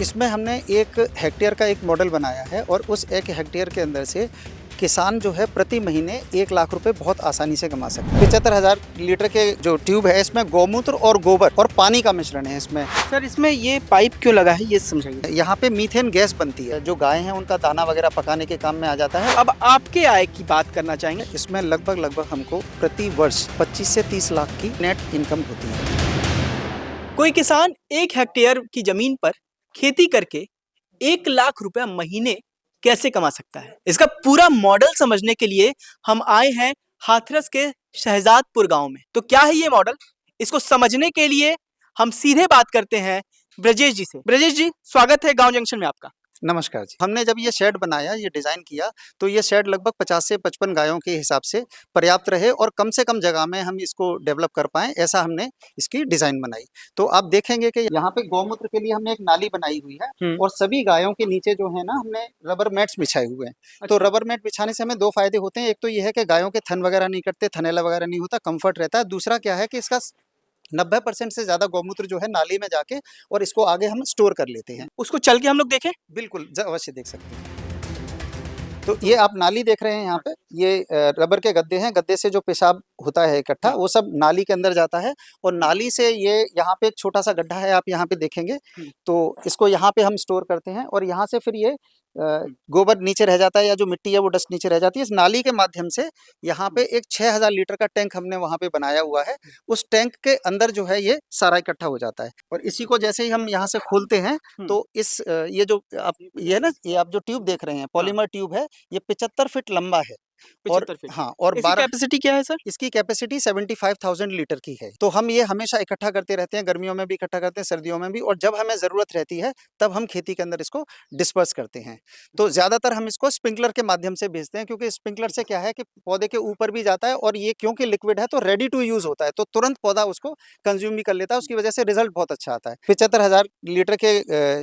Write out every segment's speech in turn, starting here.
इसमें हमने 1 हेक्टेयर का एक मॉडल बनाया है और उस 1 हेक्टेयर के अंदर से किसान जो है प्रति महीने 1 लाख रुपए बहुत आसानी से कमा सकता है। 75,000 लीटर के जो ट्यूब है इसमें गौमूत्र और गोबर और पानी का मिश्रण है इसमें। सर इसमें ये पाइप क्यों लगा है ये समझाइए। यहाँ पे मीथेन गैस बनती है, जो गाय हैं उनका दाना वगैरह पकाने के काम में आ जाता है। अब आपके आय की बात करना चाहेंगे। इसमें लगभग हमको प्रति वर्ष 25 से 30 लाख की नेट इनकम होती है। कोई किसान 1 हेक्टेयर की जमीन पर खेती करके 1 लाख रुपया महीने कैसे कमा सकता है, इसका पूरा मॉडल समझने के लिए हम आए हैं हाथरस के शहजादपुर गांव में। तो क्या है ये मॉडल, इसको समझने के लिए हम सीधे बात करते हैं ब्रजेश जी से। ब्रजेश जी, स्वागत है गांव जंक्शन में आपका। नमस्कार जी। हमने जब ये शेड बनाया, ये डिज़ाइन किया, तो ये शेड लगभग 50 से 55 गायों के हिसाब से पर्याप्त रहे और कम से कम जगह में हम इसको डेवलप कर पाएँ, ऐसा हमने इसकी डिज़ाइन बनाई। तो आप देखेंगे कि यहाँ पे गौमूत्र के लिए हमने एक नाली बनाई हुई है और सभी गायों के नीचे जो है ना, हमने रबर मैट्स बिछाए हुए हैं। तो रबर मैट बिछाने से हमें 2 फ़ायदे होते हैं। एक तो ये है कि गायों के थन वगैरह नहीं कटते, थनैला वगैरह नहीं होता, कम्फर्ट रहता है। दूसरा क्या है कि इसका 90% से ज़्यादा गौमूत्र जो है नाली में जाके और इसको आगे हम स्टोर कर लेते हैं। उसको चल के हम लोग देखें। बिल्कुल, अवश्य देख सकते हैं। तो ये आप नाली देख रहे हैं यहाँ पे, ये रबर के गद्दे हैं। गद्दे से जो पेशाब होता है इकट्ठा, वो सब नाली के अंदर जाता है और नाली से ये यहाँ पे एक छोटा सा गड्ढा है, आप यहाँ पे देखेंगे। तो इसको यहाँ पे हम स्टोर करते हैं और यहाँ से फिर ये गोबर नीचे रह जाता है या जो मिट्टी है वो डस्ट नीचे रह जाती है। इस नाली के माध्यम से यहाँ पे एक 6000 लीटर का टैंक हमने वहाँ पे बनाया हुआ है। उस टैंक के अंदर जो है ये सारा इकट्ठा हो जाता है और इसी को जैसे ही हम यहाँ से खोलते हैं तो इस ये जो आप ये है ना, ये आप जो ट्यूब देख रहे हैं पॉलीमर ट्यूब है, ये 75 फीट लंबा है। और 75 फीट। हाँ, और इसकी 12 कैपेसिटी क्या है सर? इसकी कैपेसिटी 75,000 लीटर की है। तो हम ये हमेशा इकट्ठा करते रहते हैं, गर्मियों में भी इकट्ठा करते हैं, सर्दियों में भी, और जब हमें ज़रूरत रहती है तब हम खेती के अंदर इसको डिस्पर्स करते हैं। तो ज़्यादातर हम इसको स्प्रिंकलर के माध्यम से भेजते हैं, क्योंकि स्प्रिंकलर से क्या है कि पौधे के ऊपर भी जाता है और ये क्योंकि लिक्विड है तो रेडी टू यूज़ होता है, तो तुरंत पौधा उसको कंज्यूम भी कर लेता है। उसकी वजह से रिजल्ट बहुत अच्छा आता है। 75,000 लीटर के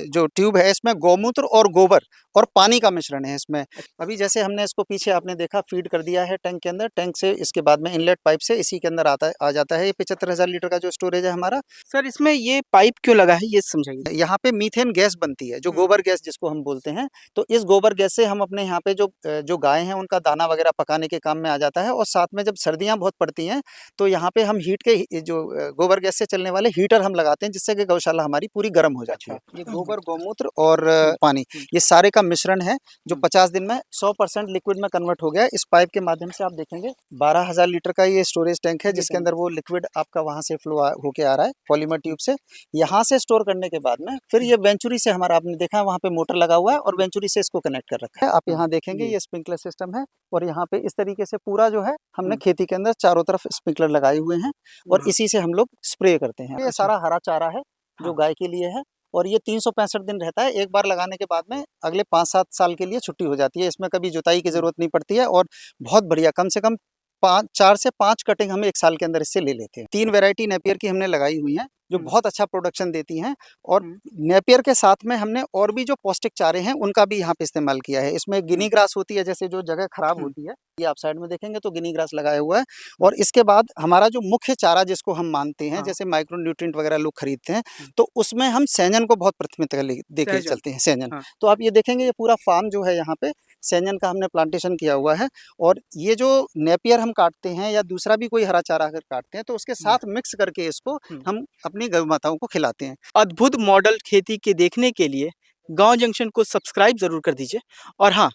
जो ट्यूब है इसमें गौमूत्र और गोबर और पानी का मिश्रण है इसमें। अभी जैसे हमने इसको पीछे आपने देखा फीड कर दिया है टैंक के अंदर, टैंक से इसके बाद में इनलेट पाइप से इसी के अंदर आ जाता है। ये 75,000 लीटर का जो स्टोरेज है हमारा। सर इसमें ये पाइप क्यों लगा है ये समझाइए। यहाँ पे मीथेन गैस बनती है, जो गोबर गैस जिसको हम बोलते हैं। तो इस गोबर गैस से हम अपने यहाँ पे जो गाय हैं उनका दाना वगैरह पकाने के काम में आ जाता है। और साथ में जब सर्दियाँ बहुत पड़ती हैं तो यहाँ पे हम हीट के जो गोबर गैस से चलने वाले हीटर हम लगाते हैं, जिससे कि गौशाला हमारी पूरी गर्म हो जाती है। ये गोबर, गौमूत्र और पानी, ये सारे का मिश्रण है जो 50 दिन में 100% लिक्विड में कन्वर्ट हो गया है। इस पाइप के माध्यम से आप देखेंगे 12,000 लीटर का ये स्टोरेज टैंक है, जिसके अंदर वो लिक्विड आपका वहाँ से फ्लो होके आ रहा है पॉलीमर ट्यूब से। यहाँ से स्टोर करने के बाद में फिर ये वेंचुरी से हमारा, आपने देखा है वहाँ पे मोटर लगा हुआ है और वेंचुरी से इसको कनेक्ट कर रखा है। आप यहाँ देखेंगे ये स्प्रिंकलर सिस्टम है और यहाँ पे इस तरीके से पूरा जो है हमने खेती के अंदर चारों तरफ स्प्रिंकलर लगाए हुए हैं और इसी से हम लोग स्प्रे करते हैं। ये सारा हरा चारा है जो गाय के लिए है और ये 365 दिन रहता है। एक बार लगाने के बाद में अगले 5-7 साल के लिए छुट्टी हो जाती है। इसमें कभी जुताई की ज़रूरत नहीं पड़ती है और बहुत बढ़िया, कम से कम 4 से 5 कटिंग हम 1 साल के अंदर इससे ले लेते हैं। 3 वैरायटी नेपियर की हमने लगाई हुई हैं जो बहुत अच्छा प्रोडक्शन देती हैं और नेपियर के साथ में हमने और भी जो पौष्टिक चारे हैं उनका भी यहाँ पे इस्तेमाल किया है। इसमें गिनी ग्रास होती है, जैसे जो जगह खराब होती है, ये आप साइड में देखेंगे तो गिनी ग्रास लगाया हुआ है। और इसके बाद हमारा जो मुख्य चारा जिसको हम मानते हैं, जैसे माइक्रो न्यूट्रिएंट वगैरह लोग खरीदते हैं, तो उसमें हम सैंजन को बहुत प्राथमिकता देके चलते हैं। सैंजन, तो आप ये देखेंगे ये पूरा फार्म जो है यहाँ पे सैंजन का हमने प्लांटेशन किया हुआ है। और ये जो नेपियर हम काटते हैं या दूसरा भी कोई हरा चारा अगर काटते हैं तो उसके साथ मिक्स करके इसको हम अपनी गौ माताओं को खिलाते हैं। अद्भुत मॉडल खेती के देखने के लिए गांव जंक्शन को सब्सक्राइब जरूर कर दीजिए और हाँ,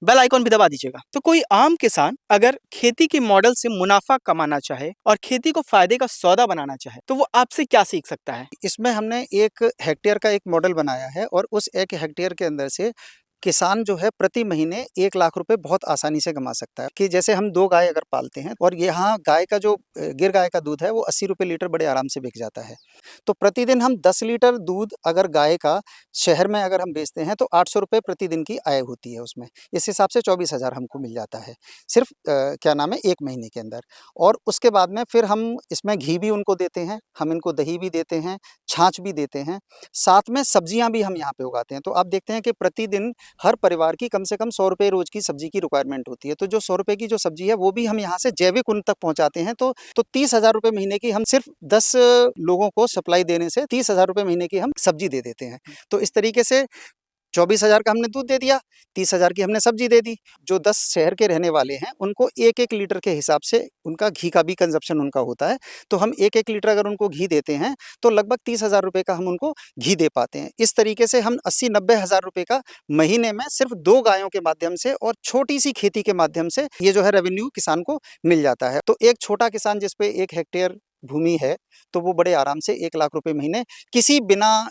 बेल आइकॉन भी दबा दीजिएगा। तो कोई आम किसान अगर खेती के मॉडल से मुनाफा कमाना चाहे और खेती को फायदे का सौदा बनाना चाहे तो वो आपसे क्या सीख सकता है? इसमें हमने 1 हेक्टेयर का एक मॉडल बनाया है और उस 1 हेक्टेयर के अंदर से किसान जो है प्रति महीने 1 लाख रुपए बहुत आसानी से कमा सकता है। कि जैसे हम 2 गाय अगर पालते हैं और यहाँ गाय का जो गिर गाय का दूध है वो 80 रुपए लीटर बड़े आराम से बिक जाता है। तो प्रतिदिन हम 10 लीटर दूध अगर गाय का शहर में अगर हम बेचते हैं तो 800 रुपये प्रतिदिन की आय होती है उसमें। इस हिसाब से 24,000 हमको मिल जाता है सिर्फ क्या नाम है 1 महीने के अंदर। और उसके बाद में फिर हम इसमें घी भी उनको देते हैं, हम इनको दही भी देते हैं, छाछ भी देते हैं, साथ में सब्जियां भी हम यहाँ पे उगाते हैं। तो आप देखते हैं कि प्रतिदिन हर परिवार की कम से कम 100 रुपए रोज की सब्जी की रिक्वायरमेंट होती है। तो जो 100 रुपए की जो सब्जी है वो भी हम यहाँ से जैविक उन तक पहुँचाते हैं। तो 30,000 रुपए महीने की हम सिर्फ 10 लोगों को सप्लाई देने से 30,000 रुपए महीने की हम सब्जी दे देते हैं। तो इस तरीके से 24,000 का हमने दूध दे दिया, 30,000 की हमने सब्जी दे दी। जो 10 शहर के रहने वाले हैं उनको 1-1 लीटर के हिसाब से उनका घी का भी कंज़प्शन उनका होता है। तो हम 1-1 लीटर अगर उनको घी देते हैं तो लगभग 30,000 रुपए का हम उनको घी दे पाते हैं। इस तरीके से हम 80-90 हज़ार रुपए का महीने में सिर्फ 2 गायों के माध्यम से और छोटी-सी खेती के माध्यम से ये जो है रेवेन्यू किसान को मिल जाता है। तो एक छोटा किसान जिस पे 1 हेक्टेयर भूमि है, तो वो बड़े आराम से 1 लाख रुपए महीने किसी बिना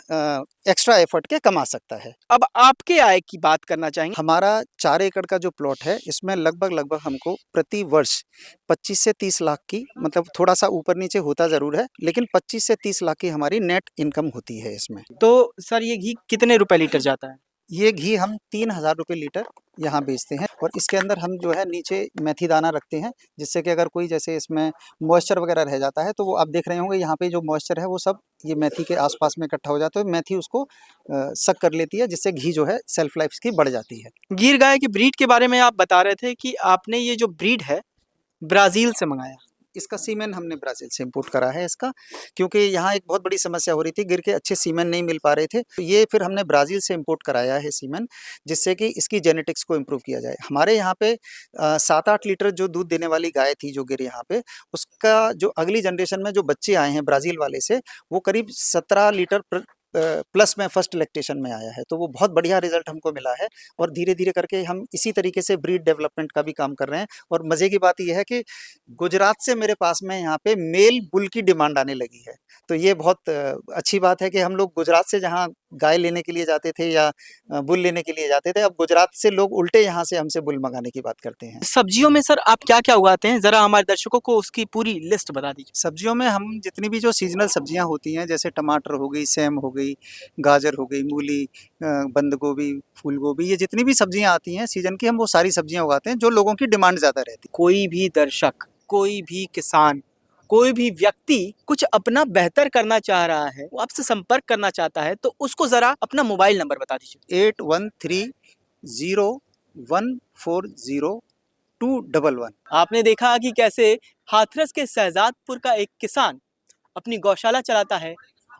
एक्स्ट्रा एफर्ट के कमा सकता है। अब आपके आय की बात करना चाहेंगे। हमारा 4 एकड़ का जो प्लॉट है, इसमें लगभग हमको प्रति वर्ष 25 से 30 लाख की, मतलब थोड़ा-सा ऊपर-नीचे होता ज़रूर है, लेकिन 25 से 30 लाख की हमारी नेट इनकम होती है इसमें। तो सर ये घी कितने रुपए लीटर जाता है? ये घी हम 3,000 रुपए लीटर यहाँ बेचते हैं और इसके अंदर हम जो है नीचे मेथी दाना रखते हैं, जिससे कि अगर कोई जैसे इसमें मॉइस्चर वगैरह रह जाता है तो वो आप देख रहे होंगे यहाँ पे जो मॉइस्चर है वो सब ये मेथी के आसपास में इकट्ठा हो जाता है। मेथी उसको सक कर लेती है, जिससे घी जो है शेल्फ लाइफ इसकी बढ़ जाती है। गिर गाय की ब्रीड के बारे में आप बता रहे थे कि आपने ये जो ब्रीड है ब्राज़ील से मंगाया। इसका सीमेन हमने ब्राज़ील से इम्पोर्ट करा है इसका, क्योंकि यहाँ एक बहुत बड़ी समस्या हो रही थी, गिर के अच्छे सीमेन नहीं मिल पा रहे थे। तो ये फिर हमने ब्राज़ील से इम्पोर्ट कराया है सीमेन, जिससे कि इसकी जेनेटिक्स को इम्प्रूव किया जाए। हमारे यहाँ पे 7-8 लीटर जो दूध देने वाली गाय थी जो गिर यहाँ पे, उसका जो अगली जनरेशन में जो बच्चे आए हैं ब्राज़ील वाले से, वो करीब 17 लीटर प्लस में फर्स्ट लैक्टेशन में आया है। तो वो बहुत बढ़िया रिज़ल्ट हमको मिला है और धीरे-धीरे करके हम इसी तरीके से ब्रीड डेवलपमेंट का भी काम कर रहे हैं। और मज़े की बात ये है कि गुजरात से मेरे पास में यहाँ पे मेल बुल की डिमांड आने लगी है। तो ये बहुत अच्छी बात है कि हम लोग गुजरात से जहाँ गाय लेने के लिए जाते थे या बुल लेने के लिए जाते थे, अब गुजरात से लोग उल्टे यहाँ से हमसे बुल मँगाने की बात करते हैं। सब्जियों में सर आप क्या-क्या उगाते हैं? ज़रा हमारे दर्शकों को उसकी पूरी लिस्ट बता दीजिए। सब्जियों में हम जितनी भी जो सीज़नल सब्जियाँ होती हैं, जैसे टमाटर हो गई, सेम हो गई, गाजर हो गई, मूली, बंद गोभी, फूल गोभी, ये जितनी भी सब्जियाँ आती हैं सीज़न की, हम वो सारी सब्जियाँ उगाते हैं जो लोगों की डिमांड ज़्यादा रहती है। कोई भी दर्शक, कोई भी किसान, कोई भी व्यक्ति कुछ अपना बेहतर करना चाह रहा है, वो आपसे संपर्क करना चाहता है, तो उसको ज़रा अपना मोबाइल नंबर बता दीजिए। 8130140211। आपने देखा कि कैसे हाथरस के शहजादपुर का एक किसान अपनी गौशाला चलाता है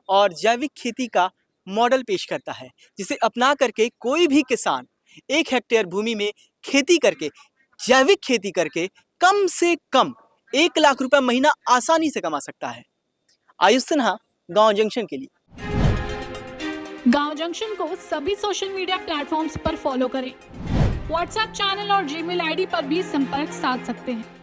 और जैविक खेती का मॉडल पेश करता है, जिसे अपना करके कोई भी किसान 1 हेक्टेयर भूमि में खेती करके, जैविक खेती करके कम से कम 1 लाख रुपए महीना आसानी से कमा सकता है। आयुष सिन्हा, गांव जंक्शन के लिए। गांव जंक्शन को सभी सोशल मीडिया प्लेटफॉर्म्स पर फॉलो करें। व्हाट्सएप चैनल और जीमेल आईडी पर भी संपर्क साध सकते हैं।